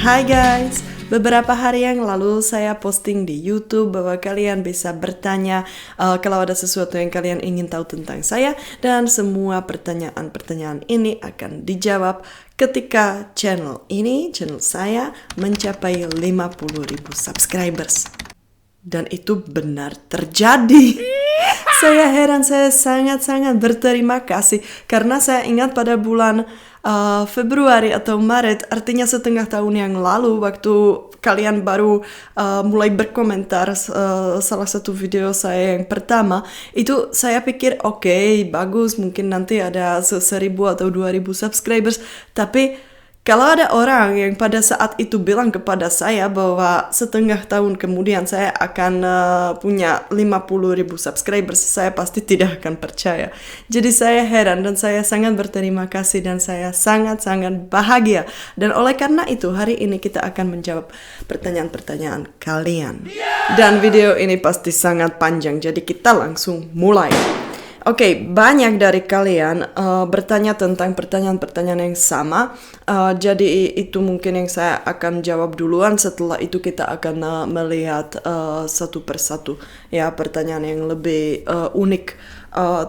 Hai guys, beberapa hari yang lalu saya posting di YouTube bahwa kalian bisa bertanya kalau ada sesuatu yang kalian ingin tahu tentang saya, dan semua pertanyaan-pertanyaan ini akan dijawab ketika channel saya mencapai 50.000 subscribers. Dan itu benar terjadi. Saya heran, saya sangat-sangat berterima kasih karena saya ingat pada bulan Februari atau Maret, artinya setengah tahun yang lalu, waktu kalian baru mulai berkomentar salah satu video saya yang pertama, itu saya pikir oke, bagus, mungkin nanti ada 1.000 atau 2.000 subscribers, tapi kalau ada orang yang pada saat itu bilang kepada saya bahwa setengah tahun kemudian saya akan punya 50.000 subscribers, saya pasti tidak akan percaya. Jadi saya heran dan saya sangat berterima kasih dan saya sangat-sangat bahagia. Dan oleh karena itu hari ini kita akan menjawab pertanyaan-pertanyaan kalian. Dan video ini pasti sangat panjang, jadi kita langsung mulai. Oke, banyak dari kalian bertanya tentang pertanyaan-pertanyaan yang sama, jadi itu mungkin yang saya akan jawab duluan. Setelah itu kita akan melihat satu persatu ya pertanyaan yang lebih unik.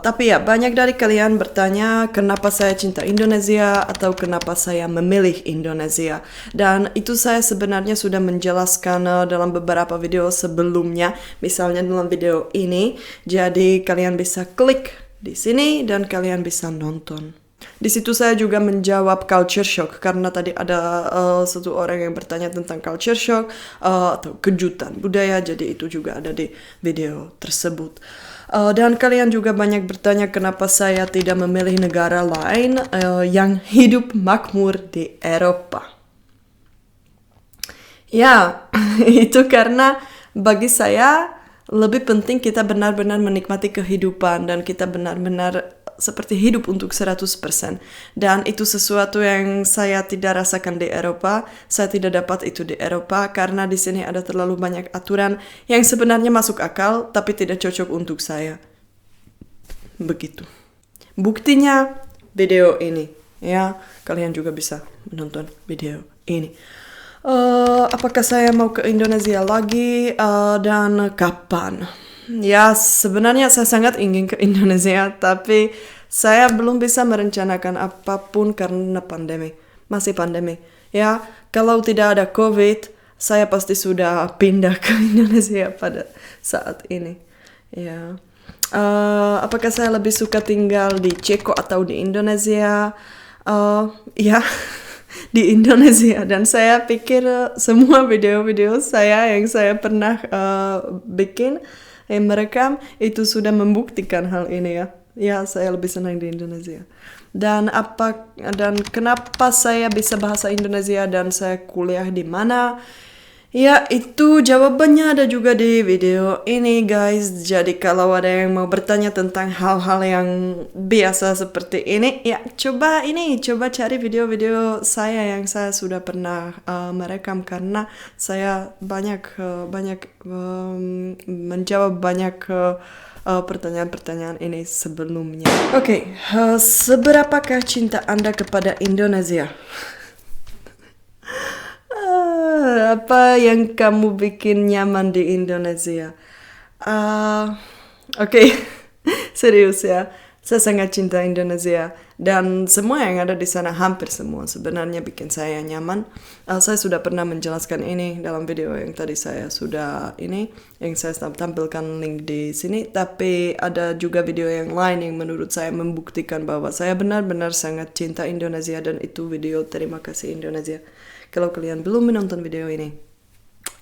Tapi ya, banyak dari kalian bertanya kenapa saya cinta Indonesia atau kenapa saya memilih Indonesia. Dan itu saya sebenarnya sudah menjelaskan dalam beberapa video sebelumnya, misalnya dalam video ini. Jadi kalian bisa klik di sini dan kalian bisa nonton. Di situ saya juga menjawab culture shock karena tadi ada satu orang yang bertanya tentang culture shock atau kejutan budaya, jadi itu juga ada di video tersebut. Dan kalian juga banyak bertanya kenapa saya tidak memilih negara lain yang hidup makmur di Eropa. Ya, itu karena bagi saya lebih penting kita benar-benar menikmati kehidupan dan kita benar-benar seperti hidup untuk 100%. Dan itu sesuatu yang saya tidak rasakan di Eropa. Saya tidak dapat itu di Eropa karena di sini ada terlalu banyak aturan yang sebenarnya masuk akal tapi tidak cocok untuk saya. Begitu. Buktinya video ini. Ya, kalian juga bisa menonton video ini. Apakah saya mau ke Indonesia lagi dan kapan? Ya, sebenarnya saya sangat ingin ke Indonesia, tapi saya belum bisa merencanakan apapun karena pandemi. Masih pandemi. Ya, kalau tidak ada COVID, saya pasti sudah pindah ke Indonesia pada saat ini. Ya. Apakah saya lebih suka tinggal di Ceko atau di Indonesia? Ya, di Indonesia. Dan saya pikir semua video-video saya yang saya pernah bikin yang merekam itu sudah membuktikan hal ini ya. Ya, saya lebih senang di Indonesia. Dan kenapa saya bisa bahasa Indonesia dan saya kuliah di mana? Ya, itu jawabannya ada juga di video ini guys. Jadi kalau ada yang mau bertanya tentang hal-hal yang biasa seperti ini, ya coba cari video-video saya yang saya sudah pernah merekam karena saya banyak menjawab banyak pertanyaan-pertanyaan ini sebelumnya. Oke, seberapakah cinta Anda kepada Indonesia? Apa yang kamu bikin nyaman di Indonesia? Oke. Serius ya. Saya sangat cinta Indonesia dan semua yang ada di sana, hampir semua sebenarnya bikin saya nyaman. Saya sudah pernah menjelaskan ini dalam video yang tadi yang saya tampilkan link di sini. Tapi ada juga video yang lain yang menurut saya membuktikan bahwa saya benar-benar sangat cinta Indonesia, dan itu video terima kasih Indonesia. Kalau kalian belum menonton video ini,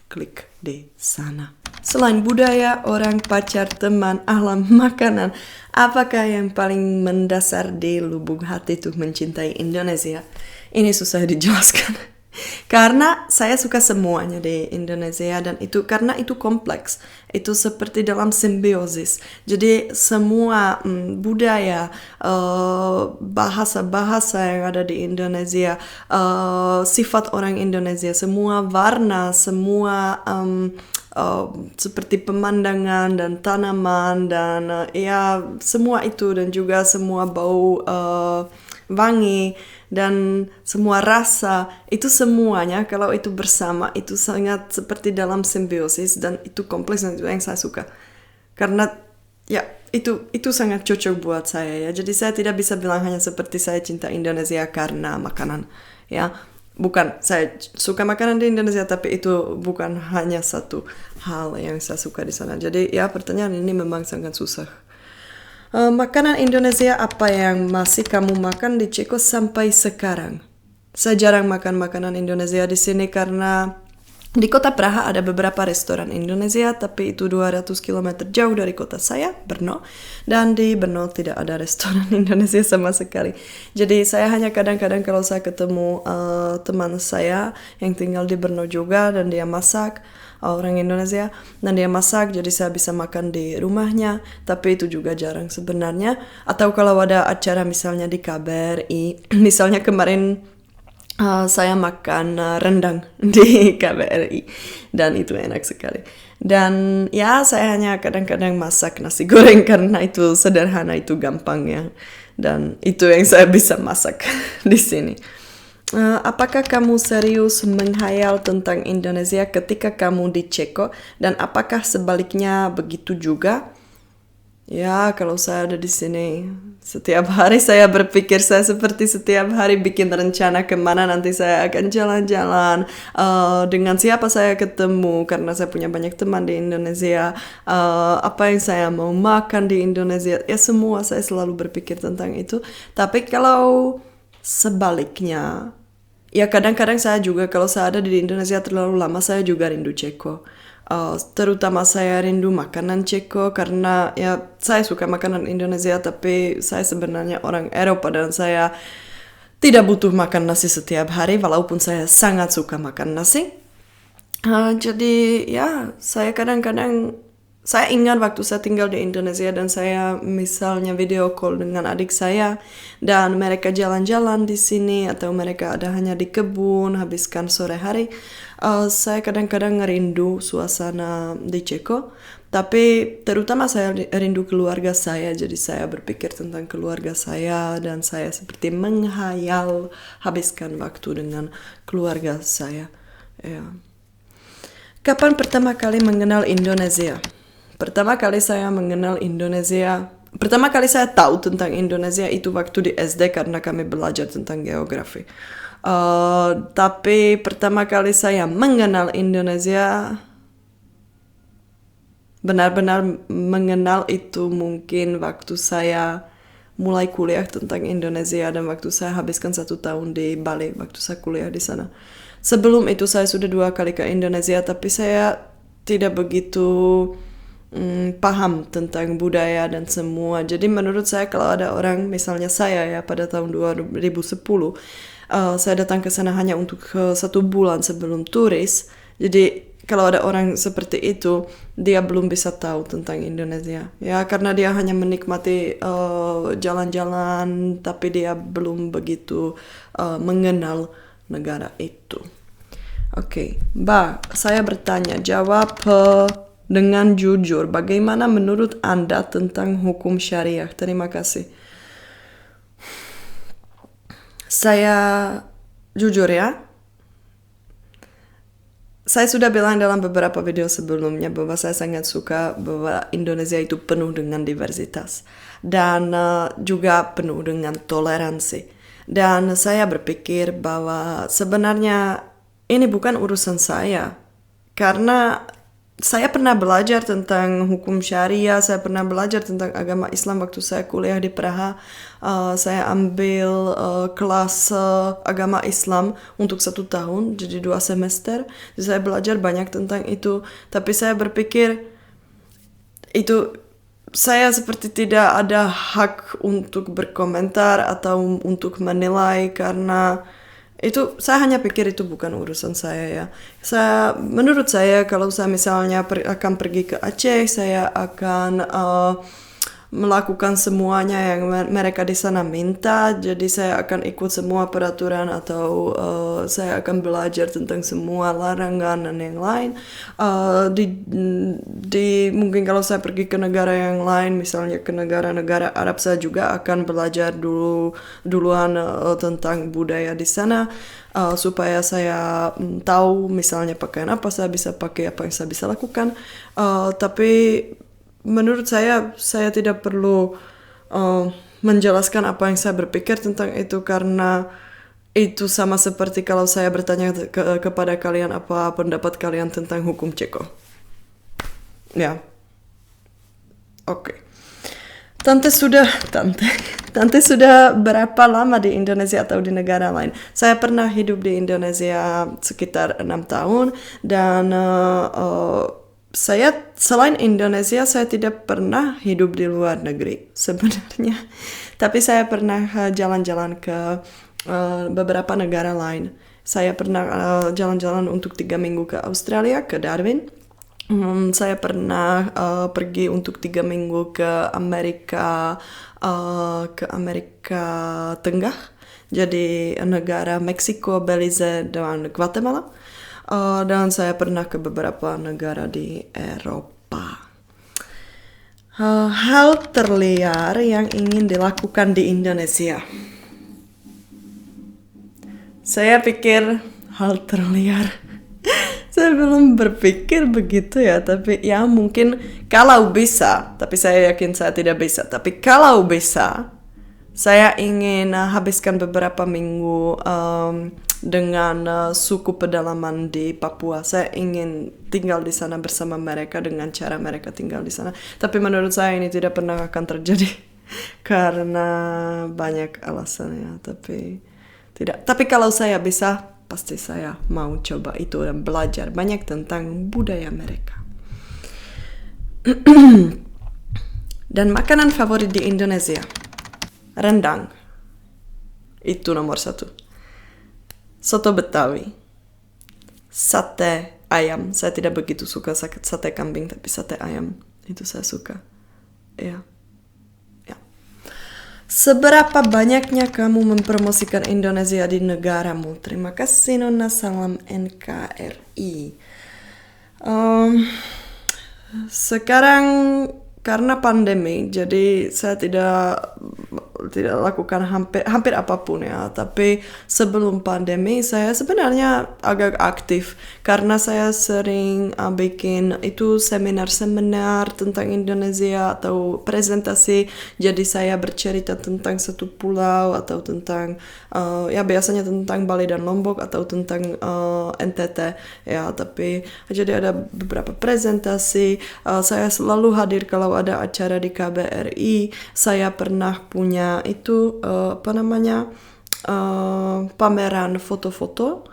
klik di sana. Selain budaya, orang, pacar, teman, alam, makanan, apakah yang paling mendasar di lubuk hati untuk mencintai Indonesia? Ini susah dijelaskan. Karena saya suka semuanya di Indonesia, dan itu karena itu kompleks. Itu seperti dalam simbiosis. Jadi semua budaya, bahasa-bahasa yang ada di Indonesia, sifat orang Indonesia, semua warna, semua seperti pemandangan dan tanaman dan ya semua itu, dan juga semua bau wangi, dan semua rasa, itu semuanya kalau itu bersama itu sangat seperti dalam simbiosis dan itu kompleks dan itu yang saya suka. Karena ya itu sangat cocok buat saya ya. Jadi saya tidak bisa bilang hanya seperti saya cinta Indonesia karena makanan ya. Bukan, saya suka makanan di Indonesia tapi itu bukan hanya satu hal yang saya suka di sana. Jadi ya pertanyaan ini memang sangat susah. Makanan Indonesia apa yang masih kamu makan di Ceko sampai sekarang? Saya jarang makan makanan Indonesia di sini karena di kota Praha ada beberapa restoran Indonesia, tapi itu 200 km jauh dari kota saya, Brno. Dan di Brno tidak ada restoran Indonesia sama sekali. Jadi saya hanya kadang-kadang kalau saya ketemu teman saya yang tinggal di Brno juga dan dia masak, orang Indonesia, dan dia masak jadi saya bisa makan di rumahnya, tapi itu juga jarang sebenarnya. Atau kalau ada acara misalnya di KBRI, misalnya kemarin saya makan rendang di KBRI dan itu enak sekali. Dan ya saya hanya kadang-kadang masak nasi goreng karena itu sederhana, itu gampang ya. Dan itu yang saya bisa masak di sini. Apakah kamu serius menghayal tentang Indonesia ketika kamu di Ceko dan apakah sebaliknya begitu juga? Ya, kalau saya ada di sini setiap hari saya berpikir saya seperti setiap hari bikin rencana kemana nanti saya akan jalan-jalan, dengan siapa saya ketemu karena saya punya banyak teman di Indonesia, apa yang saya mau makan di Indonesia, ya semua saya selalu berpikir tentang itu. Tapi kalau sebaliknya, ya kadang-kadang saya juga kalau saya ada di Indonesia terlalu lama saya juga rindu Ceko. Terutama saya rindu makanan Ceko karena ya saya suka makanan Indonesia tapi saya sebenarnya orang Eropa dan saya tidak butuh makan nasi setiap hari walaupun saya sangat suka makan nasi. Jadi ya saya kadang-kadang saya ingat waktu saya tinggal di Indonesia dan saya misalnya video call dengan adik saya dan mereka jalan-jalan di sini atau mereka ada hanya di kebun habiskan sore hari. Saya kadang-kadang rindu suasana di Ceko, tapi terutama saya rindu keluarga saya, jadi saya berpikir tentang keluarga saya dan saya seperti menghayal habiskan waktu dengan keluarga saya. Ya. Kapan pertama kali mengenal Indonesia? Pertama kali saya tahu tentang Indonesia itu waktu di SD karena kami belajar tentang geografi. Tapi pertama kali saya mengenal Indonesia, benar-benar mengenal itu mungkin waktu saya mulai kuliah tentang Indonesia dan waktu saya habiskan 1 tahun di Bali, waktu saya kuliah di sana. Sebelum itu saya sudah 2 kali ke Indonesia, tapi saya tidak begitu paham tentang budaya dan semua. Jadi menurut saya kalau ada orang, misalnya saya ya pada tahun 2010, saya datang ke sana hanya untuk 1 bulan sebelum turis. Jadi kalau ada orang seperti itu, dia belum bisa tahu tentang Indonesia. Ya karena dia hanya menikmati jalan-jalan, tapi dia belum begitu mengenal negara itu. Oke, saya bertanya, jawab dengan jujur. Bagaimana menurut Anda tentang hukum syariah? Terima kasih. Saya jujur ya, saya sudah bilang dalam beberapa video sebelumnya bahwa saya sangat suka bahwa Indonesia itu penuh dengan diversitas dan juga penuh dengan toleransi. Dan saya berpikir bahwa sebenarnya ini bukan urusan saya karena saya pernah belajar tentang hukum syariah, saya pernah belajar tentang agama Islam waktu saya kuliah di Praha. Saya ambil kelas agama Islam untuk 1 tahun, jadi 2 semester. Jadi saya belajar banyak tentang itu. Tapi saya berpikir itu saya seperti tidak ada hak untuk berkomentar atau untuk menilai karena itu saya hanya pikir itu bukan urusan saya ya. Menurut saya kalau saya misalnya akan pergi ke Aceh, saya akan melakukan semuanya yang mereka di sana minta, jadi saya akan ikut semua peraturan atau saya akan belajar tentang semua larangan dan yang lain. Mungkin kalau saya pergi ke negara yang lain, misalnya ke negara-negara Arab, saya juga akan belajar duluan tentang budaya di sana. Supaya saya tahu misalnya pakaian apa saya bisa pakai, apa yang saya bisa lakukan. Tapi menurut saya tidak perlu menjelaskan apa yang saya berpikir tentang itu, karena itu sama seperti kalau saya bertanya kepada kalian apa pendapat kalian tentang hukum Ceko. Ya. Oke. Tante sudah berapa lama di Indonesia atau di negara lain? Saya pernah hidup di Indonesia sekitar 6 tahun dan saya selain Indonesia saya tidak pernah hidup di luar negeri sebenarnya. Tapi saya pernah jalan-jalan ke beberapa negara lain. Saya pernah jalan-jalan untuk 3 minggu ke Australia, ke Darwin. Saya pernah pergi untuk 3 minggu ke Amerika Tengah, jadi negara Meksiko, Belize, dan Guatemala. Dan saya pernah ke beberapa negara di Eropa. Hal terliar yang ingin dilakukan di Indonesia. Saya pikir hal terliar. Saya belum berpikir begitu ya, tapi ya mungkin kalau bisa, tapi saya yakin saya tidak bisa. Tapi kalau bisa, saya ingin habiskan beberapa minggu dengan suku pedalaman di Papua. Saya ingin tinggal di sana bersama mereka dengan cara mereka tinggal di sana. Tapi menurut saya ini tidak pernah akan terjadi karena banyak alasannya. Tapi tidak. Tapi kalau saya bisa, pasti saya mau coba itu dan belajar banyak tentang budaya mereka. Dan makanan favorit di Indonesia, rendang. Itu nomor 1. Soto Betawi. Sate ayam. Saya tidak begitu suka sate kambing, tapi sate ayam itu saya suka. Ya. Seberapa banyaknya kamu mempromosikan Indonesia di negaramu? Terima kasih Nona, salam NKRI. Sekarang karena pandemi, jadi saya tidak lakukan hampir apapun ya. Tapi sebelum pandemi saya sebenarnya agak aktif karena saya sering bikin itu seminar-seminar tentang Indonesia atau presentasi. Jadi saya bercerita tentang satu pulau atau tentang ya biasanya tentang Bali dan Lombok atau tentang NTT ya. Tapi jadi ada beberapa presentasi. Saya selalu hadir kalau ada acara di KBRI. Saya pernah punya itu pameran foto-foto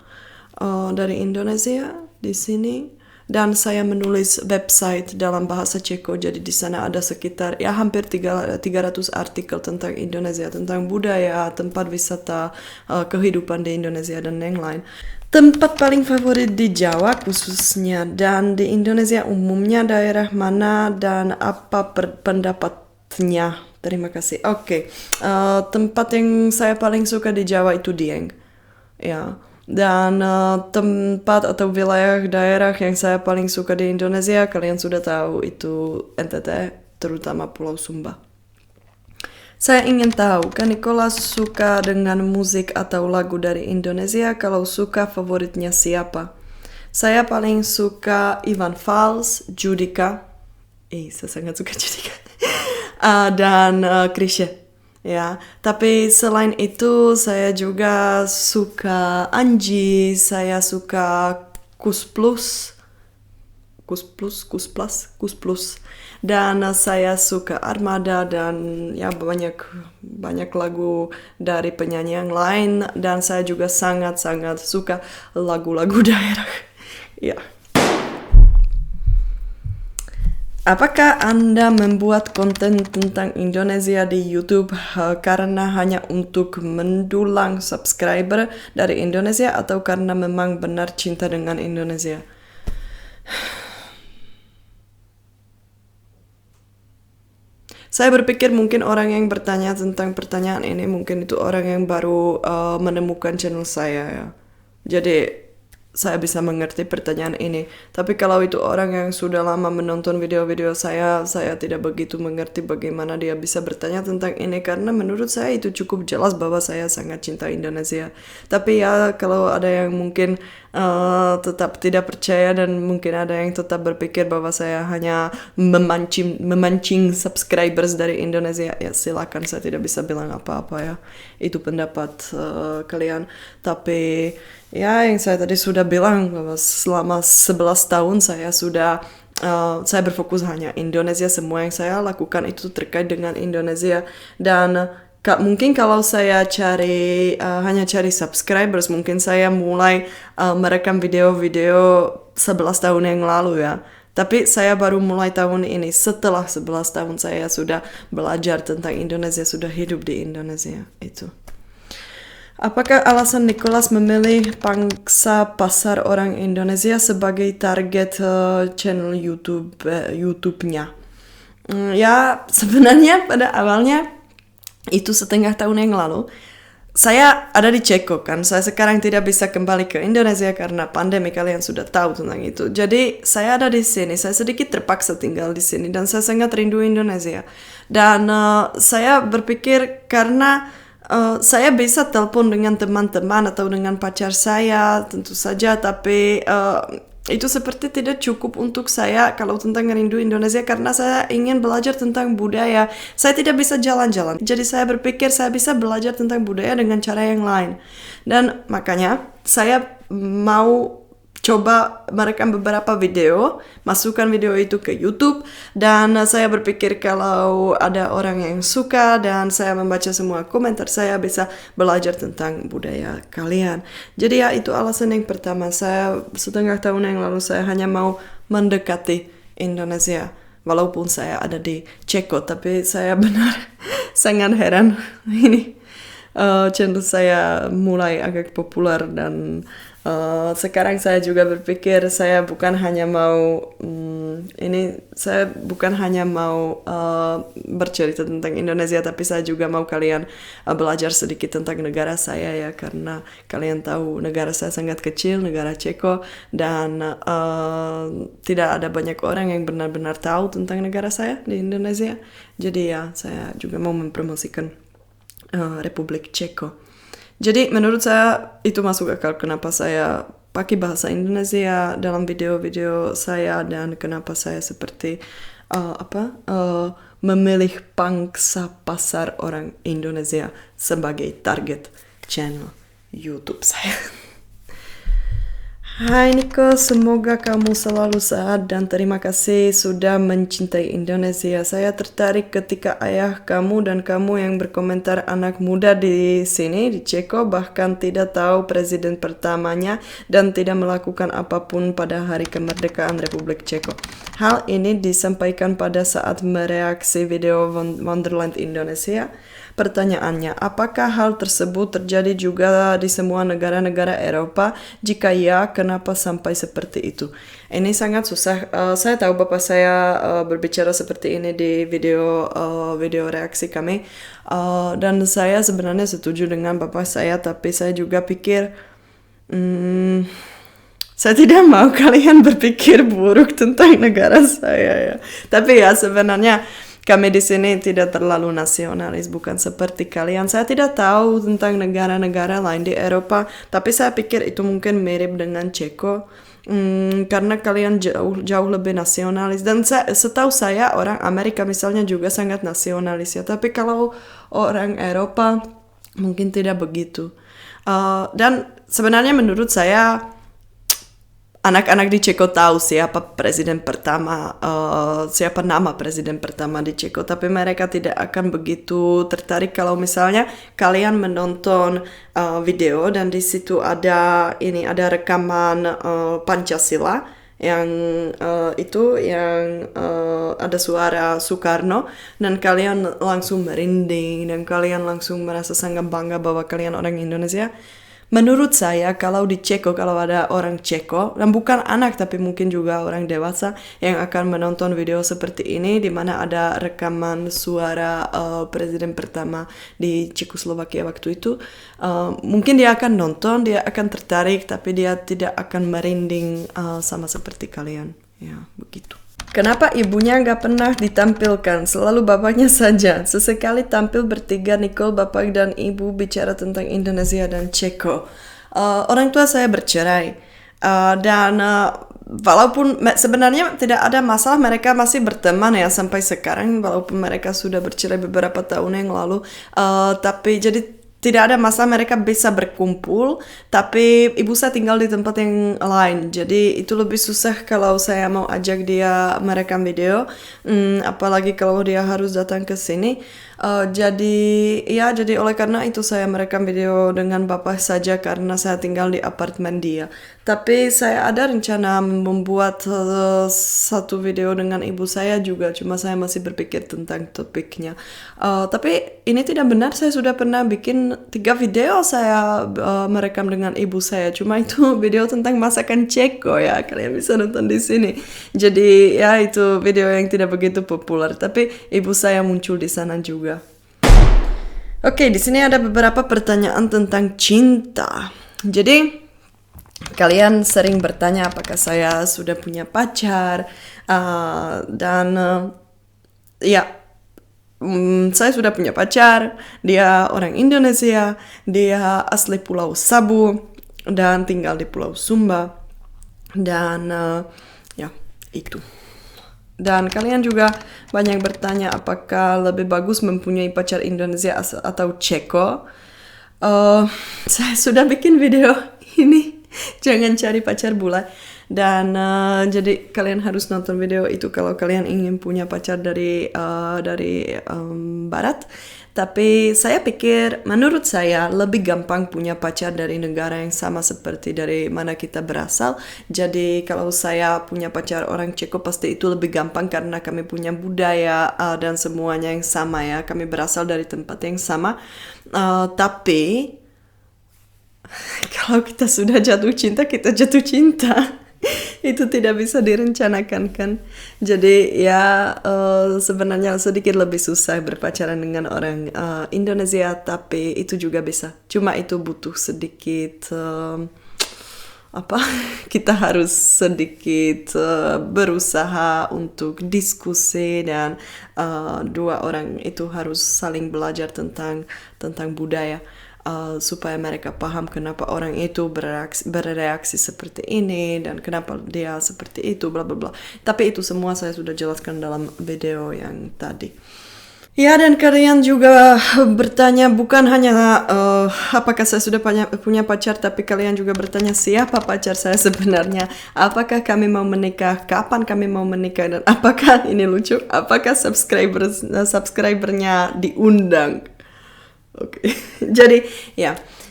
dari Indonesia di sini, dan saya menulis website dalam bahasa Ceko. Jadi di sana ada sekitar ya hampir 300 artikel tentang Indonesia, tentang budaya, tempat wisata, kehidupan di Indonesia dan yang lain. Tempat paling favorit di Jawa khususnya dan di Indonesia umumnya daerah mana dan apa pendapatnya? Terima kasih. Oke. Tempat yang saya paling suka di Jawa itu Dieng. Ya. Dan tempat atau wilayah daerah yang saya paling suka di Indonesia, kalian sudah tahu itu NTT, terutama Pulau Sumba. Saya ingin tahu, Kak Nicholas suka dengan musik atau lagu dari Indonesia? Kalau suka, favoritnya siapa? Saya paling suka Iwan Fals, Judika. Saya sangat suka Judika. Dan Chrisye. Ya, tapi selain itu saya juga suka Anji, saya suka Kus Plus, dan saya suka Armada dan ya banyak lagu dari penyanyi yang lain, dan saya juga sangat-sangat suka lagu-lagu daerah. Ya. Apakah Anda membuat konten tentang Indonesia di YouTube karena hanya untuk mendulang subscriber dari Indonesia atau karena memang benar cinta dengan Indonesia? Saya berpikir mungkin orang yang bertanya tentang pertanyaan ini mungkin itu orang yang baru menemukan channel saya ya. Jadi saya bisa mengerti pertanyaan ini. Tapi kalau itu orang yang sudah lama menonton video-video saya tidak begitu mengerti bagaimana dia bisa bertanya tentang ini karena menurut saya itu cukup jelas bahwa saya sangat cinta Indonesia. Tapi ya kalau ada yang mungkin tetap tidak percaya dan mungkin ada yang tetap berpikir bahwa saya hanya memancing subscribers dari Indonesia, ya silakan, saya tidak bisa bilang apa-apa ya. Itu pendapat kalian. Tapi ya yang saya tadi sudah bilang bahwa selama 11 tahun saya berfokus hanya Indonesia. Semua yang saya lakukan itu terkait dengan Indonesia. Dan mungkin kalau saya hanya cari subscribers, mungkin saya mulai merekam video-video 11 tahun yang lalu ya. Tapi saya baru mulai tahun ini setelah 11 tahun saya sudah belajar tentang Indonesia, sudah hidup di Indonesia. Itu. Apakah alasan Nicholas memilih pangsa pasar orang Indonesia sebagai target channel YouTube-nya? Ya sebenarnya pada awalnya itu setengah tahun yang lalu saya ada di Ceko kan. Saya sekarang tidak bisa kembali ke Indonesia karena pandemi, kalian sudah tahu tentang itu. Jadi saya ada di sini, saya sedikit terpaksa tinggal di sini dan saya sangat rindu Indonesia. Dan saya berpikir karena saya bisa telepon dengan teman-teman atau dengan pacar saya tentu saja, tapi itu seperti tidak cukup untuk saya kalau tentang rindu Indonesia karena saya ingin belajar tentang budaya. Saya tidak bisa jalan-jalan, jadi saya berpikir saya bisa belajar tentang budaya dengan cara yang lain. Dan makanya saya mau coba merekam beberapa video, masukkan video itu ke YouTube, dan saya berpikir kalau ada orang yang suka dan saya membaca semua komentar, saya bisa belajar tentang budaya kalian. Jadi ya itu alasan yang pertama. Saya setengah tahun yang lalu saya hanya mau mendekati Indonesia. Walaupun saya ada di Ceko, tapi saya benar sangat heran ini channel saya mulai agak populer dan sekarang saya juga berpikir saya bukan hanya mau bercerita tentang Indonesia, tapi saya juga mau kalian belajar sedikit tentang negara saya ya, karena kalian tahu negara saya sangat kecil, negara Ceko, dan tidak ada banyak orang yang benar-benar tahu tentang negara saya di Indonesia. Jadi ya saya juga mau mempromosikan Republik Ceko. Jadi menurut saya itu masuk akal kenapa saya pakai bahasa Indonesia dalam video-video saya dan kenapa saya seperti memilih pangsa pasar orang Indonesia sebagai target channel YouTube saya. Hai Niko, semoga kamu selalu sehat dan terima kasih sudah mencintai Indonesia. Saya tertarik ketika ayah kamu dan kamu yang berkomentar anak muda di sini, di Ceko, bahkan tidak tahu presiden pertamanya dan tidak melakukan apapun pada hari kemerdekaan Republik Ceko. Hal ini disampaikan pada saat mereaksi video Wonderland Indonesia. Pertanyaannya, apakah hal tersebut terjadi juga di semua negara-negara Eropa? Jika ya, kenapa sampai seperti itu? Ini sangat susah. Saya tahu Bapak saya berbicara seperti ini di video reaksi kami. Dan saya sebenarnya setuju dengan Bapak saya, tapi saya juga pikir saya tidak mau kalian berpikir buruk tentang negara saya ya. Tapi ya sebenarnya kami di sini tidak terlalu nasionalis, bukan seperti kalian. Saya tidak tahu tentang negara-negara lain di Eropa, tapi saya pikir itu mungkin mirip dengan Ceko, karena kalian jauh lebih nasionalis. Dan setahu saya orang Amerika misalnya juga sangat nasionalis ya, tapi kalau orang Eropa mungkin tidak begitu. Dan sebenarnya menurut saya anak-anak di Ceko tahu siapa nama presiden pertama di Ceko, tapi mereka tidak akan begitu tertarik kalau misalnya kalian menonton video dan di situ ada rekaman Pancasila yang ada suara Soekarno dan kalian langsung merinding dan kalian langsung merasa sangat bangga bahwa kalian orang Indonesia. Menurut saya kalau di Ceko, kalau ada orang Ceko, dan bukan anak tapi mungkin juga orang dewasa yang akan menonton video seperti ini di mana ada rekaman suara presiden pertama di Cekoslovakia waktu itu, mungkin dia akan nonton, dia akan tertarik, tapi dia tidak akan merinding sama seperti kalian. Ya, begitu. Kenapa ibunya nggak pernah ditampilkan? Selalu bapaknya saja. Sesekali tampil bertiga, Nicole, bapak dan ibu bicara tentang Indonesia dan Ceko. Orang tua saya bercerai. Dan walaupun sebenarnya tidak ada masalah, mereka masih berteman ya sampai sekarang. Walaupun mereka sudah bercerai beberapa tahun yang lalu. Tapi jadi tidak ada masalah, mereka bisa berkumpul, tapi ibu saya tinggal di tempat yang lain, jadi itu lebih susah kalau saya mau ajak dia merekam video, apalagi kalau dia harus datang ke sini. Jadi oleh karena itu saya merekam video dengan bapak saja karena saya tinggal di apartemen dia. Tapi saya ada rencana membuat satu video dengan ibu saya juga, cuma saya masih berpikir tentang topiknya. Tapi ini tidak benar, saya sudah pernah bikin 3 video saya merekam dengan ibu saya. Cuma itu video tentang masakan Ceko ya, kalian bisa nonton di sini. Jadi ya itu video yang tidak begitu populer, tapi ibu saya muncul di sana juga. Oke, di sini ada beberapa pertanyaan tentang cinta. Jadi kalian sering bertanya apakah saya sudah punya pacar, saya sudah punya pacar, dia orang Indonesia, dia asli Pulau Sabu dan tinggal di Pulau Sumba, dan itu. Dan kalian juga banyak bertanya apakah lebih bagus mempunyai pacar Indonesia atau Ceko. Saya sudah bikin video ini, jangan cari pacar bule. Dan jadi kalian harus nonton video itu kalau kalian ingin punya pacar dari barat. Tapi saya pikir, menurut saya lebih gampang punya pacar dari negara yang sama seperti dari mana kita berasal. Jadi kalau saya punya pacar orang Ceko pasti itu lebih gampang karena kami punya budaya dan semuanya yang sama ya. Kami berasal dari tempat yang sama. Tapi kalau kita sudah jatuh cinta, kita jatuh cinta. Itu tidak bisa direncanakan kan. Jadi ya sebenarnya sedikit lebih susah berpacaran dengan orang Indonesia, tapi itu juga bisa. Cuma itu butuh sedikit kita harus sedikit berusaha untuk diskusi dan dua orang itu harus saling belajar tentang budaya. Supaya mereka paham kenapa orang itu bereaksi seperti ini dan kenapa dia seperti itu, bla bla bla. Tapi itu semua saya sudah jelaskan dalam video yang tadi. Ya, dan kalian juga bertanya bukan hanya apakah saya sudah punya pacar, tapi kalian juga bertanya siapa pacar saya sebenarnya, apakah kami mau menikah, kapan kami mau menikah, dan apakah ini lucu, apakah subscribernya diundang. Oke.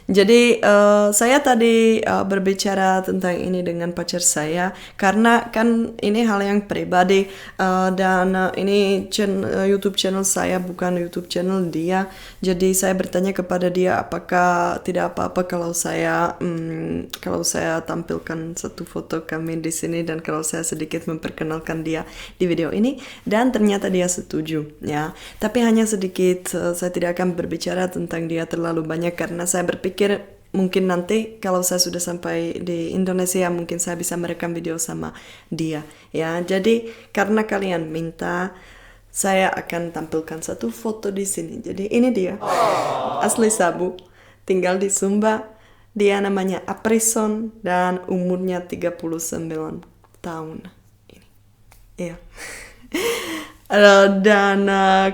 Jadi saya tadi berbicara tentang ini dengan pacar saya karena kan ini hal yang pribadi, dan ini YouTube channel saya bukan YouTube channel dia. Jadi saya bertanya kepada dia apakah tidak apa-apa kalau saya tampilkan satu foto kami di sini dan kalau saya sedikit memperkenalkan dia di video ini, dan ternyata dia setuju ya. Tapi hanya sedikit, saya tidak akan berbicara tentang dia terlalu banyak karena saya berpikir mungkin nanti kalau saya sudah sampai di Indonesia mungkin saya bisa merekam video sama dia ya. Jadi karena kalian minta, saya akan tampilkan satu foto di sini. Jadi ini dia, asli Sabu, tinggal di Sumba. Dia namanya Aprison dan umurnya 39 tahun. Ini. Iya. Dan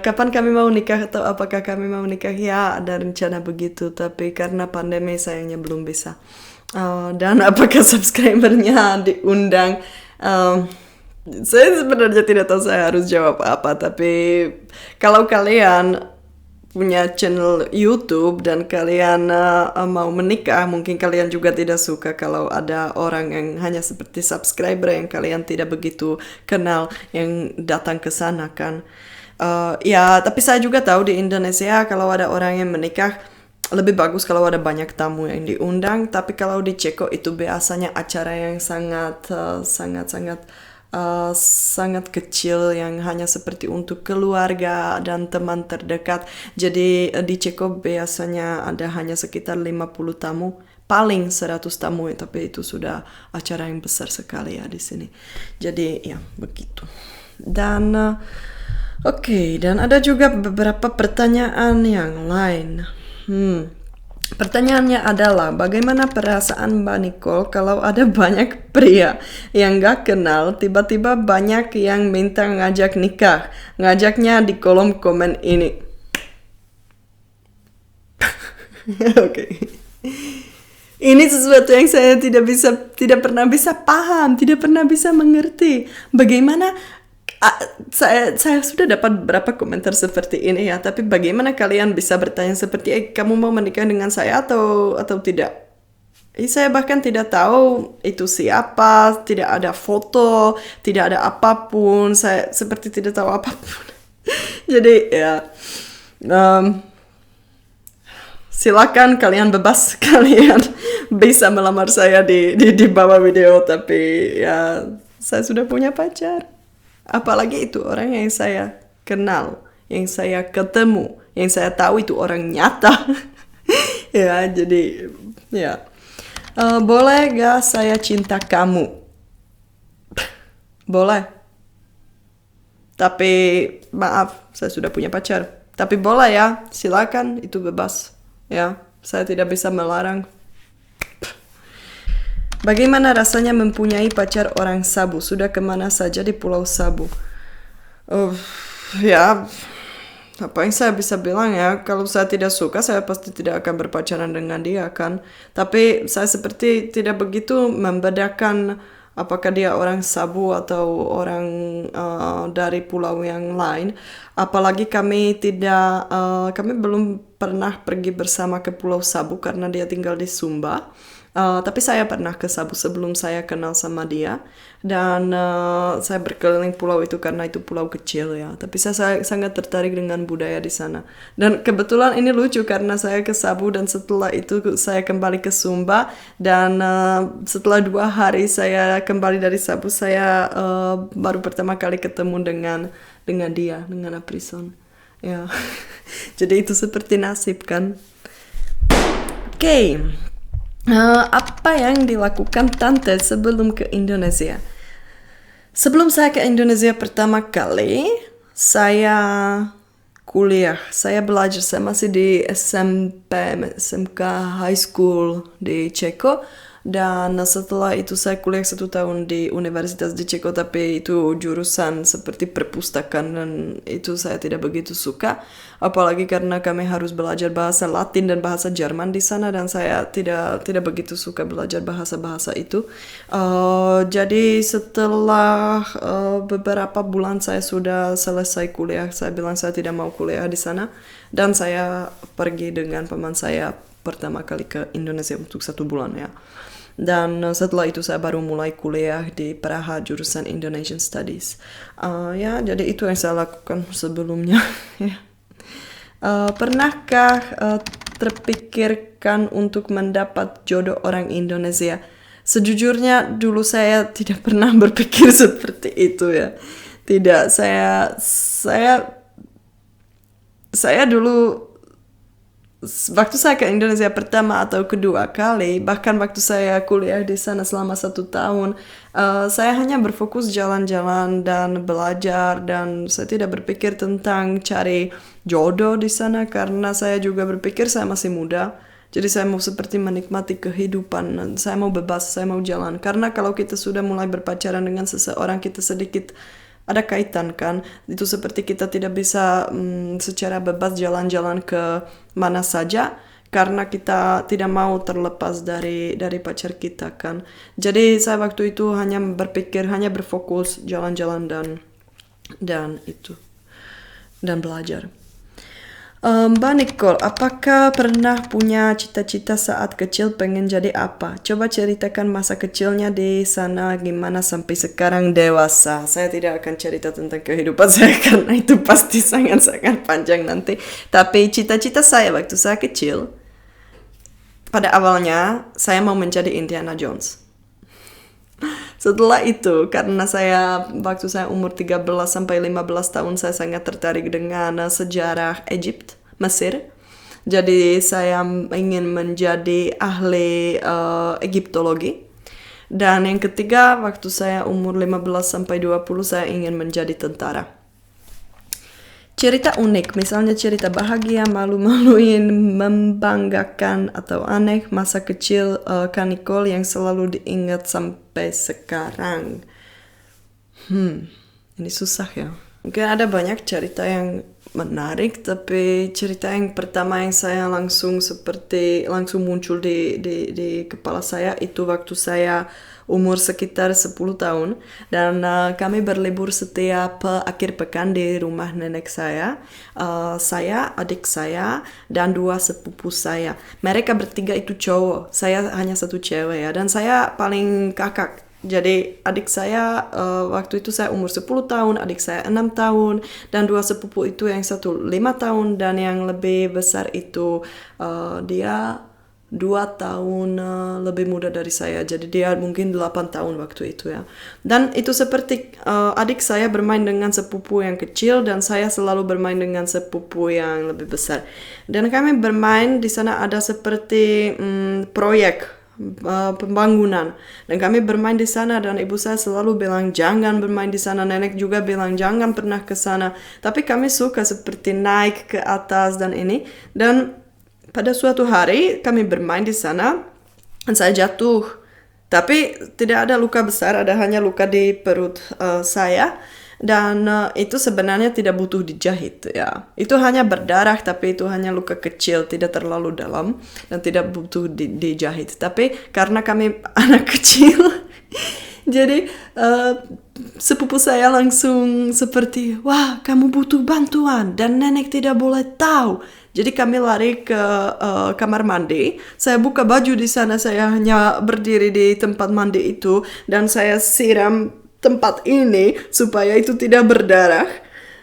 kapan kami mau nikah atau apakah kami mau nikah, ya ada rencana begitu, tapi karena pandemi sayangnya belum bisa. Dan apakah subscribernya diundang, saya sebenarnya tidak tahu saya harus jawab apa. Tapi kalau kalian punya channel YouTube dan kalian mau menikah, mungkin kalian juga tidak suka kalau ada orang yang hanya seperti subscriber yang kalian tidak begitu kenal yang datang ke sana kan. Ya, tapi saya juga tahu di Indonesia kalau ada orang yang menikah, lebih bagus kalau ada banyak tamu yang diundang, tapi kalau di Ceko itu biasanya acara yang sangat kecil yang hanya seperti untuk keluarga dan teman terdekat. Jadi di Ceko biasanya ada hanya sekitar 50 tamu, paling 100 tamu, tapi itu sudah acara yang besar sekali ya di sini. Jadi ya begitu. Dan dan ada juga beberapa pertanyaan yang lain. Pertanyaannya adalah, bagaimana perasaan Mbak Nicole kalau ada banyak pria yang gak kenal, tiba-tiba banyak yang minta ngajak nikah, ngajaknya di kolom komen ini. Oke. Ini sesuatu yang saya tidak pernah bisa paham, tidak pernah bisa mengerti. Bagaimana saya sudah dapat beberapa komentar seperti ini ya, tapi bagaimana kalian bisa bertanya seperti, kamu mau menikah dengan saya atau tidak? Saya bahkan tidak tahu itu siapa, tidak ada foto, tidak ada apapun, saya seperti tidak tahu apapun. Jadi ya, silakan kalian bebas, kalian bisa melamar saya di bawah video, tapi ya saya sudah punya pacar. Apalagi itu orang yang saya kenal, yang saya ketemu, yang saya tahu itu orang nyata. Ya, jadi ya. Boleh gak saya cinta kamu? Boleh. Tapi maaf, saya sudah punya pacar. Tapi boleh ya, silakan, itu bebas. Ya, saya tidak bisa melarang. Bagaimana rasanya mempunyai pacar orang Sabu? Sudah kemana saja di Pulau Sabu? Ya, apa yang saya bisa bilang ya? Kalau saya tidak suka, saya pasti tidak akan berpacaran dengan dia kan. Tapi saya seperti tidak begitu membedakan apakah dia orang Sabu atau orang dari pulau yang lain. Apalagi kami belum pernah pergi bersama ke Pulau Sabu karena dia tinggal di Sumba. Tapi saya pernah ke Sabu sebelum saya kenal sama dia, dan saya berkeliling pulau itu karena itu pulau kecil ya. Tapi saya sangat tertarik dengan budaya di sana. Dan kebetulan ini lucu karena saya ke Sabu dan setelah itu saya kembali ke Sumba, dan setelah 2 hari saya kembali dari Sabu, saya baru pertama kali ketemu dengan dia, dengan Aprison. Ya, jadi itu seperti nasib kan. Oke. Apa yang dilakukan Tante sebelum ke Indonesia? Sebelum saya ke Indonesia pertama kali, saya kuliah. Saya belajar, saya masih di SMP, SMK High School di Ceko. Dan setelah itu saya kuliah 1 tahun di Universitas di Ceko, tapi itu jurusan seperti perpustakaan dan itu saya tidak begitu suka. Apalagi karena kami harus belajar bahasa Latin dan bahasa Jerman di sana, dan saya tidak begitu suka belajar bahasa-bahasa itu. Jadi setelah beberapa bulan saya sudah selesai kuliah, saya bilang saya tidak mau kuliah di sana, dan saya pergi dengan paman saya pertama kali ke Indonesia untuk 1 bulan ya. Dan setelah itu saya baru mulai kuliah di Praha jurusan Indonesian Studies. Ya, jadi itu yang saya lakukan sebelumnya. Pernahkah terpikirkan untuk mendapat jodoh orang Indonesia? Sejujurnya dulu saya tidak pernah berpikir seperti itu ya. Tidak, saya dulu waktu saya ke Indonesia pertama atau kedua kali, bahkan waktu saya kuliah di sana selama 1 tahun, saya hanya berfokus jalan-jalan dan belajar, dan saya tidak berpikir tentang cari jodoh di sana karena saya juga berpikir saya masih muda. Jadi saya mau seperti menikmati kehidupan, saya mau bebas, saya mau jalan. Karena kalau kita sudah mulai berpacaran dengan seseorang, kita sedikit ada kaitan kan, itu seperti kita tidak bisa secara bebas jalan-jalan ke mana saja karena kita tidak mau terlepas dari pacar kita kan. Jadi saya waktu itu hanya berfokus jalan-jalan dan belajar. Mbak Nicole, apakah pernah punya cita-cita saat kecil pengen jadi apa? Coba ceritakan masa kecilnya di sana gimana sampai sekarang dewasa. Saya tidak akan cerita tentang kehidupan saya karena itu pasti sangat-sangat panjang nanti. Tapi cita-cita saya waktu saya kecil, pada awalnya saya mau menjadi Indiana Jones. Setelah itu, karena waktu saya umur 13 sampai 15 tahun, saya sangat tertarik dengan sejarah Egypt, Mesir. Jadi saya ingin menjadi ahli Egyptologi. Dan yang ketiga, waktu saya umur 15 sampai 20, saya ingin menjadi tentara. Cerita unik, misalnya cerita bahagia, malu-maluin, membanggakan, atau aneh masa kecil Kak Nicole yang selalu diingat sampai sekarang. Ini susah ya. Mungkin ada banyak cerita yang menarik, tapi cerita yang pertama yang saya langsung muncul di kepala saya itu waktu saya umur sekitar 10 tahun dan kami berlibur setiap akhir pekan di rumah nenek saya, adik saya, dan 2 sepupu saya. Mereka bertiga itu cowok, saya hanya 1 cewek ya, dan saya paling kakak. Jadi adik saya waktu itu saya umur 10 tahun, adik saya 6 tahun, dan 2 sepupu itu yang satu 5 tahun, dan yang lebih besar itu dia 2 tahun lebih muda dari saya. Jadi dia mungkin 8 tahun waktu itu ya. Dan itu seperti adik saya bermain dengan sepupu yang kecil dan saya selalu bermain dengan sepupu yang lebih besar. Dan kami bermain di sana ada seperti proyek pembangunan dan kami bermain di sana dan ibu saya selalu bilang jangan bermain di sana, nenek juga bilang jangan pernah ke sana, tapi kami suka seperti naik ke atas dan ini. Dan pada suatu hari kami bermain di sana dan saya jatuh, tapi tidak ada luka besar, ada hanya luka di perut saya. Dan itu sebenarnya tidak butuh dijahit ya. Itu hanya berdarah, tapi itu hanya luka kecil, tidak terlalu dalam dan tidak butuh dijahit. Tapi karena kami anak kecil, jadi sepupu saya langsung seperti, wah kamu butuh bantuan dan nenek tidak boleh tahu. Jadi kami lari ke kamar mandi. Saya buka baju di sana, saya hanya berdiri di tempat mandi itu dan saya siram tempat ini supaya itu tidak berdarah.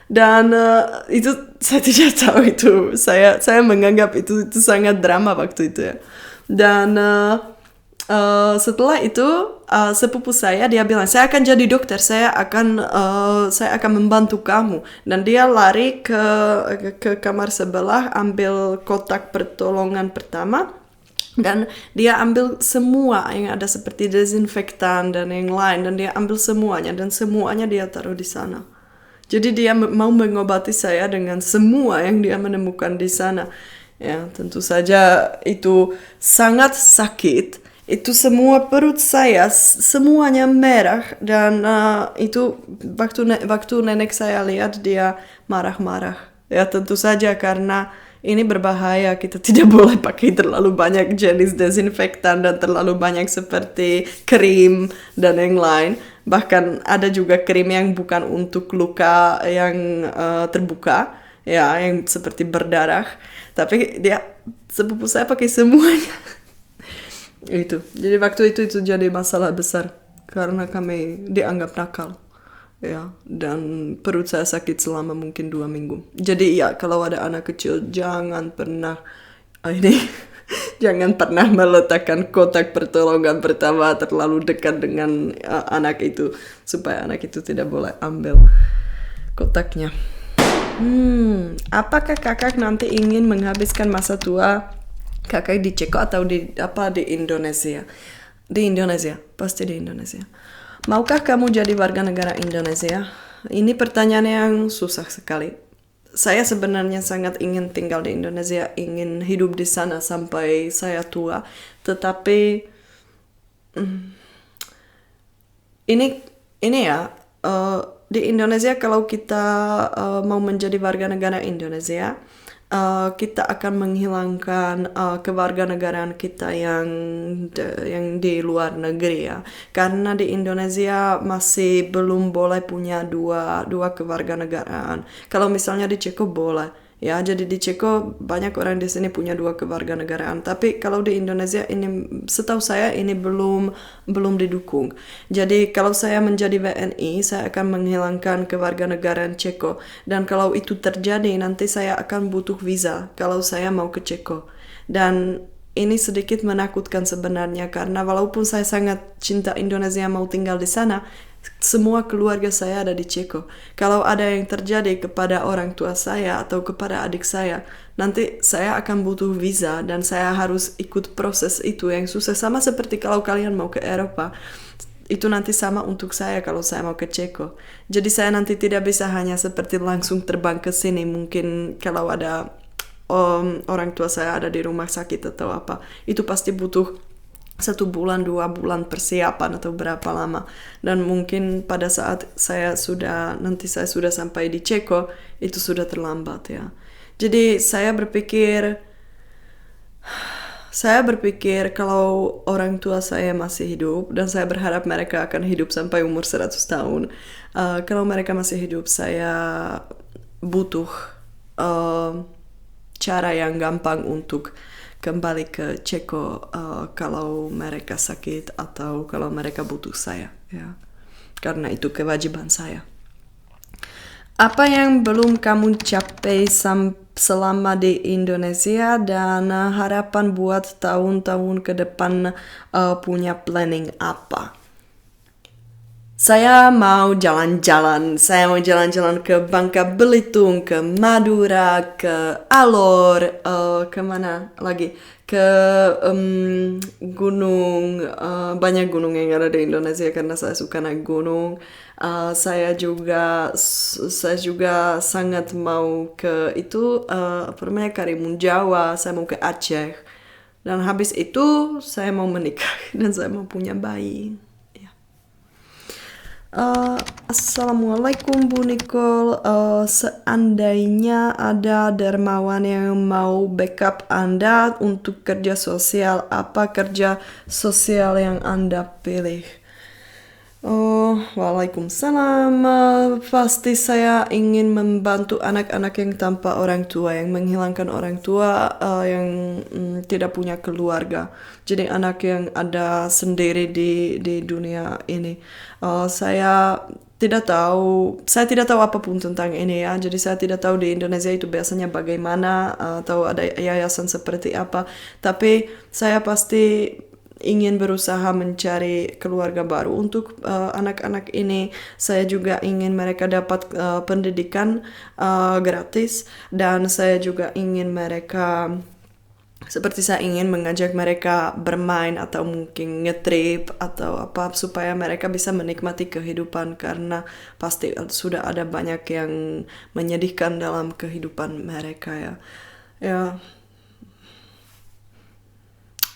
Dan itu saya tidak tahu itu. Saya menganggap itu sangat drama waktu itu ya. Dan setelah itu sepupu saya dia bilang saya akan jadi dokter, saya akan membantu kamu. Dan dia lari ke kamar sebelah, ambil kotak pertolongan pertama. Dan dia ambil semua yang ada seperti desinfektan dan yang lain, dan dia ambil semuanya dan semuanya dia taruh di sana. Jadi dia mau mengobati saya dengan semua yang dia menemukan di sana. Ya, tentu saja itu sangat sakit. Itu semua perut saya semuanya merah dan itu waktu nenek saya lihat dia marah-marah. Ya tentu saja karena ini berbahaya, kita tidak boleh pakai terlalu banyak jenis desinfektan dan terlalu banyak seperti krim dan yang lain. Bahkan ada juga krim yang bukan untuk luka yang terbuka, ya yang seperti berdarah. Tapi sepupu saya pakai semuanya. Itu. Jadi waktu itu jadi masalah besar karena kami dianggap nakal. Ya, dan perut saya sakit selama mungkin 2 minggu. Jadi ya, kalau ada anak kecil jangan pernah jangan pernah meletakkan kotak pertolongan pertama terlalu dekat dengan anak itu supaya anak itu tidak boleh ambil kotaknya. Apakah kakak nanti ingin menghabiskan masa tua kakak di Ceko atau di Indonesia? Di Indonesia, pasti di Indonesia. Maukah kamu jadi warga negara Indonesia? Ini pertanyaan yang susah sekali. Saya sebenarnya sangat ingin tinggal di Indonesia, ingin hidup di sana sampai saya tua. Tetapi ini ya, di Indonesia kalau kita mau menjadi warga negara Indonesia, kita akan menghilangkan kewarganegaraan kita yang di luar negeri ya, karena di Indonesia masih belum boleh punya dua kewarganegaraan. Kalau misalnya di Ceko boleh ya, jadi di Ceko banyak orang di sini punya 2 kewarganegaraan, tapi kalau di Indonesia ini setahu saya ini belum didukung. Jadi kalau saya menjadi WNI, saya akan menghilangkan kewarganegaraan Ceko, dan kalau itu terjadi nanti saya akan butuh visa kalau saya mau ke Ceko. Dan ini sedikit menakutkan sebenarnya, karena walaupun saya sangat cinta Indonesia, mau tinggal di sana, semua keluarga saya ada di Ceko. Kalau ada yang terjadi kepada orang tua saya atau kepada adik saya, nanti saya akan butuh visa dan saya harus ikut proses itu yang susah. Sama seperti kalau kalian mau ke Eropa, itu nanti sama untuk saya kalau saya mau ke Ceko. Jadi saya nanti tidak bisa hanya seperti langsung terbang ke sini. Mungkin kalau ada orang tua saya ada di rumah sakit atau apa, itu pasti butuh 1 bulan, 2 bulan persiapan atau berapa lama. Dan mungkin pada saat saya sudah sampai di Ceko, itu sudah terlambat ya. Jadi saya berpikir kalau orang tua saya masih hidup, dan saya berharap mereka akan hidup sampai umur 100 tahun. Kalau mereka masih hidup, saya butuh cara yang gampang untuk kembali ke Ceko kalau mereka sakit atau kalau mereka butuh saya ya. Karena itu kewajiban saya. Apa yang belum kamu capai selama di Indonesia dan harapan buat tahun-tahun ke depan, punya planning apa? Saya mau jalan-jalan ke Bangka Belitung, ke Madura, ke Alor, kemana lagi? Ke gunung, banyak gunung yang ada di Indonesia karena saya suka naik gunung. Saya juga sangat mau ke itu, Karimun Jawa, saya mau ke Aceh. Dan habis itu saya mau menikah dan saya mau punya bayi. Assalamualaikum Bu Nicole, seandainya ada dermawan yang mau backup Anda untuk kerja sosial, apa kerja sosial yang Anda pilih? Waalaikumsalam. Pasti saya ingin membantu anak-anak yang tanpa orang tua, yang menghilangkan orang tua, yang tidak punya keluarga. Jadi anak yang ada sendiri di dunia ini. Saya tidak tahu apapun tentang ini ya. Jadi saya tidak tahu di Indonesia itu biasanya bagaimana, atau ada yayasan seperti apa. Tapi saya pasti ingin berusaha mencari keluarga baru untuk anak-anak ini. Saya juga ingin mereka dapat pendidikan gratis, dan saya juga ingin mereka, seperti saya ingin mengajak mereka bermain atau mungkin ngetrip atau apa, supaya mereka bisa menikmati kehidupan, karena pasti sudah ada banyak yang menyedihkan dalam kehidupan mereka ya.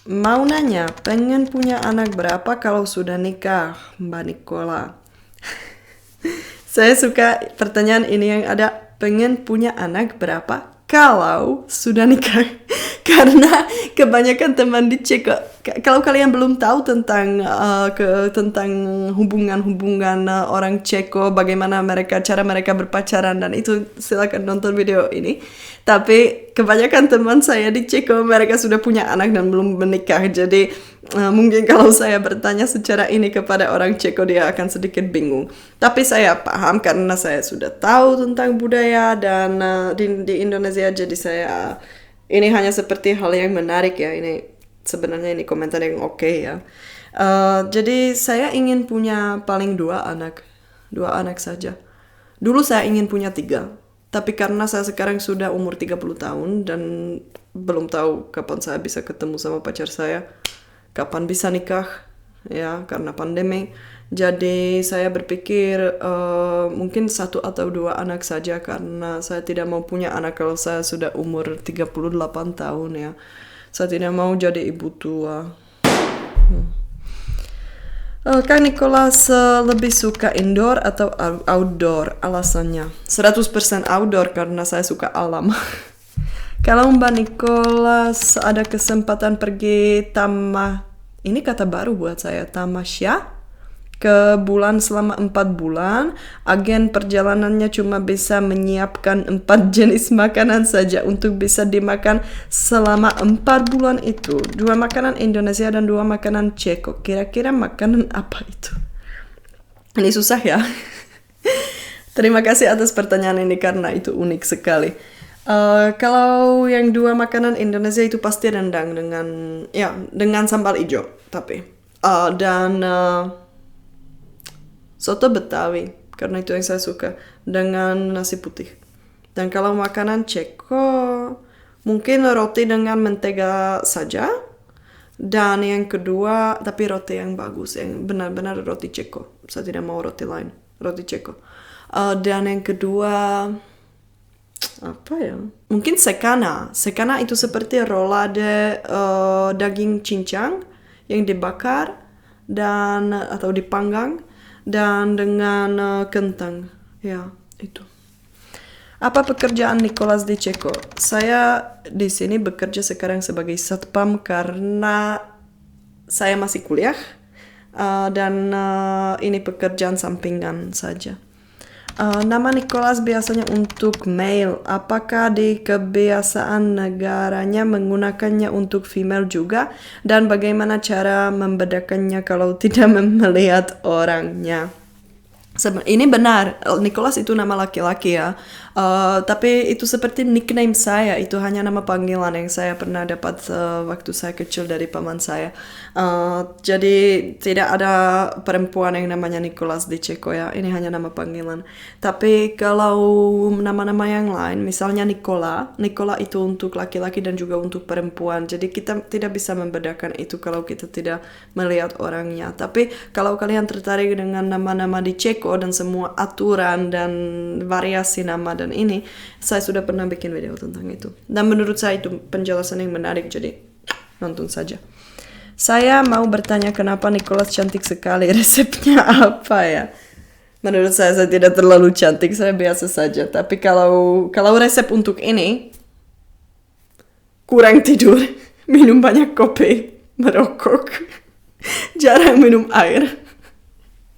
Mau nanya, pengen punya anak berapa kalau sudah nikah, Mbak Nicola? Saya suka pertanyaan ini yang ada pengen punya anak berapa kalau sudah nikah. Karena kebanyakan teman di Ceko, kalau kalian belum tahu tentang hubungan orang Ceko, bagaimana cara mereka berpacaran, dan itu silakan nonton video ini. Tapi kebanyakan teman saya di Ceko, mereka sudah punya anak dan belum menikah. Jadi mungkin kalau saya bertanya secara ini kepada orang Ceko, dia akan sedikit bingung. Tapi saya paham karena saya sudah tahu tentang budaya dan di Indonesia. Jadi saya ini hanya seperti hal yang menarik ya. Ini sebenarnya ini komentar yang oke ya. Jadi saya ingin punya paling 2 anak saja. Dulu saya ingin punya 3. Tapi karena saya sekarang sudah umur 30 tahun dan belum tahu kapan saya bisa ketemu sama pacar saya, kapan bisa nikah ya, karena pandemi. Jadi saya berpikir mungkin 1 atau 2 anak saja, karena saya tidak mau punya anak kalau saya sudah umur 38 tahun ya. Saya tidak mau jadi ibu tua. Kang Nicholas lebih suka indoor atau outdoor? Alasannya 100% outdoor karena saya suka alam. Kalau Mbak Nicholas ada kesempatan pergi ini kata baru buat saya, tamasya ke bulan selama 4 bulan, agen perjalanannya cuma bisa menyiapkan 4 jenis makanan saja untuk bisa dimakan selama 4 bulan itu. 2 makanan Indonesia dan 2 makanan Ceko. Kira-kira makanan apa itu? Ini susah ya. Terima kasih atas pertanyaan ini karena itu unik sekali. Kalau yang dua makanan Indonesia itu pasti rendang dengan sambal hijau tapi dan soto Betawi karena itu yang saya suka dengan nasi putih. Dan kalau makanan Ceko mungkin roti dengan mentega saja. Dan yang kedua tapi roti yang bagus yang benar-benar roti Ceko. Saya tidak mau roti lain, roti Ceko. Dan yang kedua apa ya? Mungkin sekana. Sekana itu seperti rolade daging cincang yang dibakar dan atau dipanggang dan dengan kentang. Ya, itu. Apa pekerjaan Nicholas di Ceko? Saya di sini bekerja sekarang sebagai satpam karena saya masih kuliah dan ini pekerjaan sampingan saja. Nama Nicholas biasanya untuk mail. Apakah di kebiasaan negaranya menggunakannya untuk female juga? Dan bagaimana cara membedakannya kalau tidak melihat orangnya? Ini benar, Nicholas itu nama laki-laki ya. Tapi itu seperti nickname saya, itu hanya nama panggilan yang saya pernah dapat waktu saya kecil dari paman saya. Jadi tidak ada perempuan yang namanya Nicholas di Ceko ya, ini hanya nama panggilan. Tapi kalau nama-nama yang lain, misalnya Nicola itu untuk laki-laki dan juga untuk perempuan. Jadi kita tidak bisa membedakan itu kalau kita tidak melihat orangnya. Tapi kalau kalian tertarik dengan nama-nama di Ceko dan semua aturan dan variasi nama dan ini, saya sudah pernah bikin video tentang itu. Dan menurut saya itu penjelasan yang menarik, jadi nonton saja. Saya mau bertanya kenapa Nicholas cantik sekali, resepnya apa ya? Menurut saya tidak terlalu cantik, saya biasa saja. Tapi kalau resep untuk ini, kurang tidur, minum banyak kopi, merokok, jarang minum air.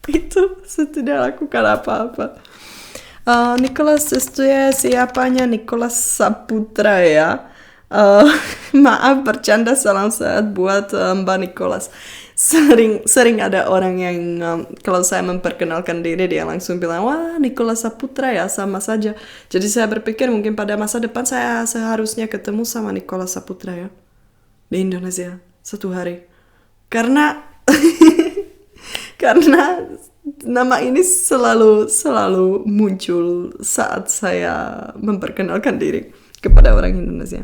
Itu saya tidak lakukan apa-apa. Nicholas sesuai siapanya Nicholas Saputra ya. Maaf bercanda, salam sehat buat Mbak Nicholas. Sering ada orang yang kalau saya memperkenalkan diri dia langsung bilang, wah Nicholas Saputra ya, sama saja. Jadi saya berpikir mungkin pada masa depan saya seharusnya ketemu sama Nicholas Saputra ya di Indonesia satu hari. Karena nama ini selalu muncul saat saya memperkenalkan diri kepada orang Indonesia.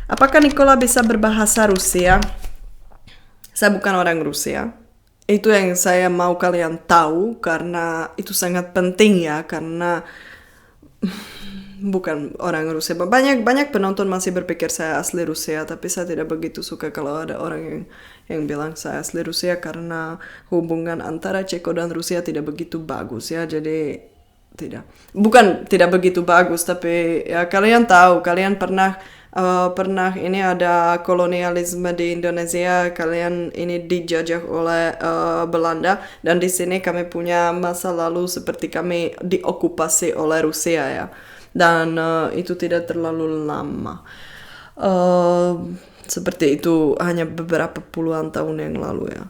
Apakah Nicola bisa berbahasa Rusia? Saya bukan orang Rusia. Itu yang saya mau kalian tahu karena itu sangat penting ya, karena bukan orang Rusia. Banyak penonton masih berpikir saya asli Rusia, tapi saya tidak begitu suka kalau ada orang yang bilang saya asli Rusia karena hubungan antara Ceko dan Rusia tidak begitu bagus ya. Jadi bukan tidak begitu bagus, tapi ya kalian tahu, kalian pernah ini ada kolonialisme di Indonesia, kalian ini dijajah oleh Belanda, dan di sini kami punya masa lalu seperti kami diokupasi oleh Rusia ya. Dan itu tidak terlalu lama. Seperti itu hanya beberapa puluhan tahun yang lalu ya.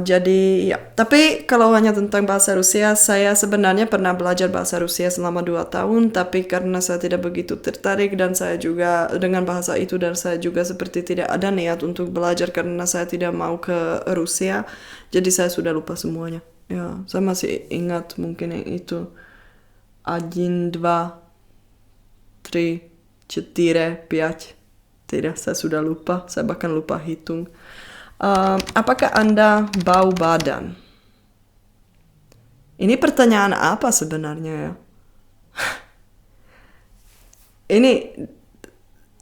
Jadi ya, tapi kalau hanya tentang bahasa Rusia, saya sebenarnya pernah belajar bahasa Rusia selama 2 tahun, tapi karena saya tidak begitu tertarik dan saya juga dengan bahasa itu, dan saya juga seperti tidak ada niat untuk belajar karena saya tidak mau ke Rusia, jadi saya sudah lupa semuanya. Ya, saya masih ingat mungkin yang itu. 1, 2, 3, 4, 5. Tidak, saya sudah lupa. Saya bahkan lupa hitung. Apakah Anda bau badan? Ini pertanyaan apa sebenarnya ya? Ini,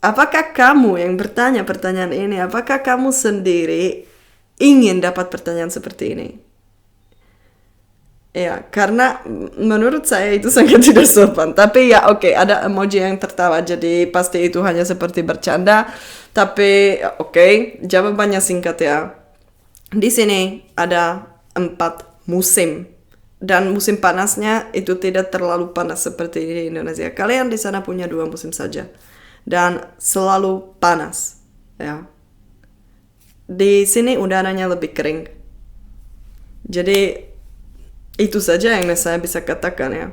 apakah kamu yang bertanya pertanyaan ini? Apakah kamu sendiri ingin dapat pertanyaan seperti ini? Ya, karena menurut saya itu sangat tidak sopan. Tapi ya oke, ada emoji yang tertawa, jadi pasti itu hanya seperti bercanda. Tapi oke, jawabannya singkat ya. Di sini ada 4 musim. Dan musim panasnya itu tidak terlalu panas seperti di Indonesia. Kalian di sana punya 2 musim saja. Dan selalu panas. Ya. Di sini udaranya lebih kering. Jadi itu saja yang saya bisa katakan ya.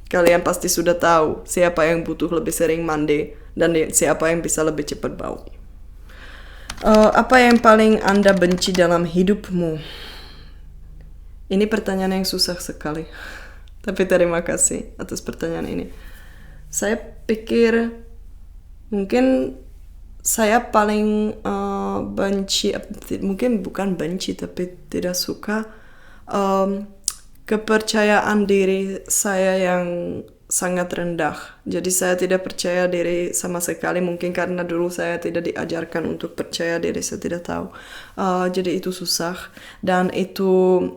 Kalian pasti sudah tahu siapa yang butuh lebih sering mandi dan siapa yang bisa lebih cepat bau. Apa yang paling Anda benci dalam hidupmu? Ini pertanyaan yang susah sekali. Tapi terima kasih atas pertanyaan ini. Saya pikir mungkin saya paling benci, mungkin bukan benci tapi tidak suka kepercayaan diri saya yang sangat rendah. Jadi saya tidak percaya diri sama sekali, mungkin karena dulu saya tidak diajarkan untuk percaya diri, saya tidak tahu. Jadi itu susah dan itu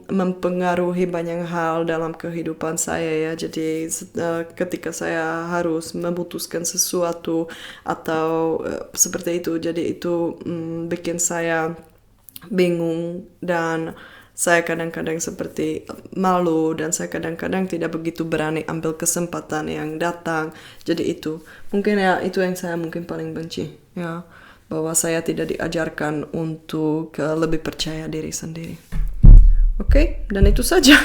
mempengaruhi banyak hal dalam kehidupan saya ya. Jadi ketika saya harus memutuskan sesuatu atau seperti itu, jadi itu bikin saya bingung dan saya kadang-kadang seperti malu dan saya kadang-kadang tidak begitu berani ambil kesempatan yang datang. Jadi itu mungkin ya, itu yang saya mungkin paling benci ya, bahwa saya tidak diajarkan untuk lebih percaya diri sendiri. Oke, dan itu saja.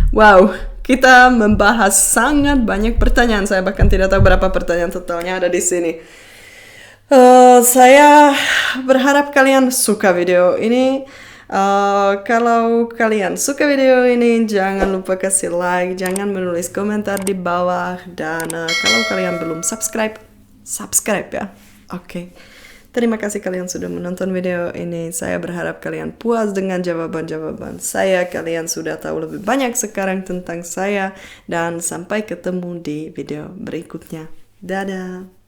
Wow, kita membahas sangat banyak pertanyaan. Saya bahkan tidak tahu berapa pertanyaan totalnya ada di sini. Saya berharap kalian suka video ini. Kalau kalian suka video ini, jangan lupa kasih like, jangan menulis komentar di bawah, dan kalau kalian belum subscribe ya. Oke. Terima kasih kalian sudah menonton video ini. Saya berharap kalian puas dengan jawaban-jawaban saya. Kalian sudah tahu lebih banyak sekarang tentang saya, dan sampai ketemu di video berikutnya. Dadah.